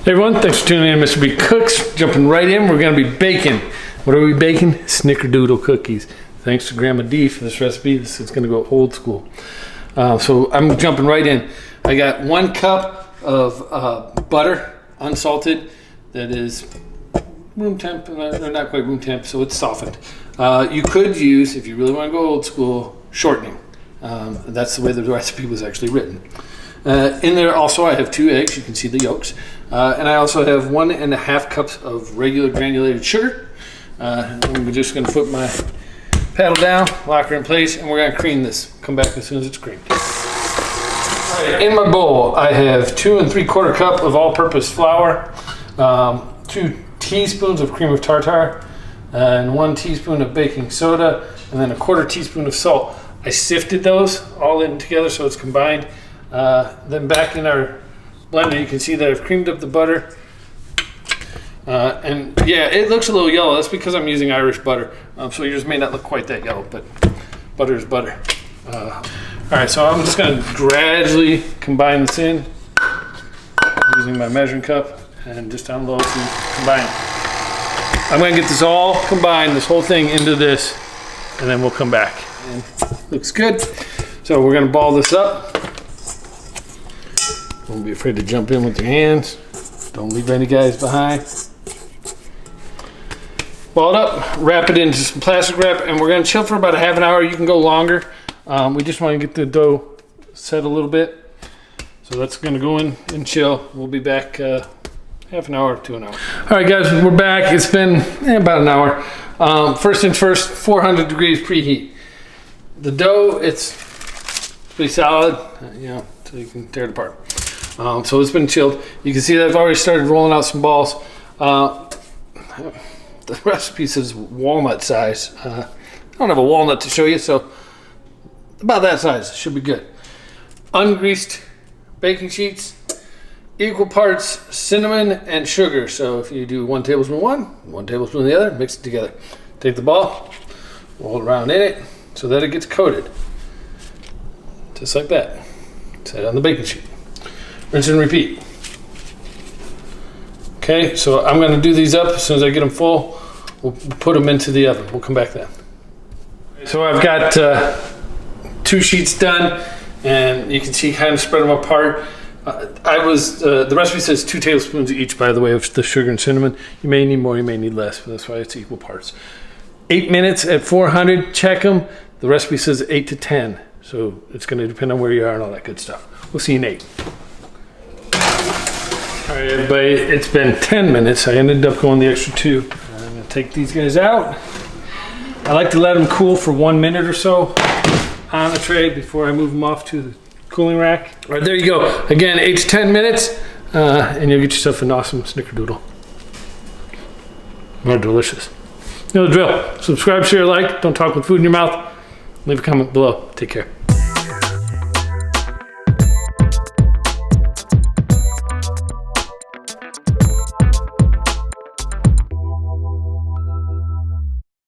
Hey everyone, thanks for tuning in. Mr. B Cooks, jumping right in. We're going to be baking. What are we baking? Snickerdoodle cookies. Thanks to Grandma D for this recipe. This is going to go old school. So I'm jumping right in. I got 1 cup of butter, unsalted, that is room temp, or not quite room temp, so it's softened. You could use, if you really want to go old school, shortening. That's the way the recipe was actually written. In there also I have 2 eggs, you can see the yolks, and I also have 1.5 cups of regular granulated sugar. I'm just going to put my paddle down, lock her in place, and we're going to cream this. Come back as soon as it's creamed. All right, in my bowl I have 2 3/4 cup of all-purpose flour, 2 teaspoons of cream of tartar, and 1 teaspoon of baking soda, and then 1/4 teaspoon of salt. I sifted those all in together so it's combined. Then back in our blender, you can see that I've creamed up the butter. And yeah, it looks a little yellow. That's because I'm using Irish butter. So yours may not look quite that yellow, but butter is butter. All right, so I'm just going to gradually combine this in using my measuring cup and just down low to combine. I'm going to get this all combined, this whole thing into this, and then we'll come back. And looks good. So we're going to ball this up. Don't be afraid to jump in with your hands. Don't leave any guys behind. Ball it up, wrap it into some plastic wrap, and we're going to chill for about a half an hour. You can go longer. We just want to get the dough set a little bit. So that's going to go in and chill. We'll be back half an hour to an hour. All right, guys, we're back. It's been about an hour. First things first, 400 degrees preheat. The dough, it's pretty solid, so you can tear it apart. So it's been chilled. You can see that I've already started rolling out some balls. The recipe says walnut size. I don't have a walnut to show you, so about that size should be good. Ungreased baking sheets, equal parts cinnamon and sugar. So if you do 1 tablespoon one, 1 tablespoon the other, mix it together. Take the ball, roll it around in it so that it gets coated. Just like that. Set it on the baking sheet. Rinse and repeat. Okay, so I'm going to do these up as soon as I get them full. We'll put them into the oven. We'll come back then. So I've got 2 sheets done, and you can see kind of spread them apart. The recipe says 2 tablespoons each, by the way, of the sugar and cinnamon. You may need more, you may need less, but that's why it's equal parts. 8 minutes at 400, check them. The recipe says 8 to 10, so it's going to depend on where you are and all that good stuff. We'll see you in 8. All right, everybody, it's been 10 minutes. I ended up going the extra 2. I'm going to take these guys out. I like to let them cool for 1 minute or so on the tray before I move them off to the cooling rack. All right, there you go. Again, 8 to 10 minutes, and you'll get yourself an awesome Snickerdoodle. More delicious. You know the drill. Subscribe, share, like. Don't talk with food in your mouth. Leave a comment below. Take care.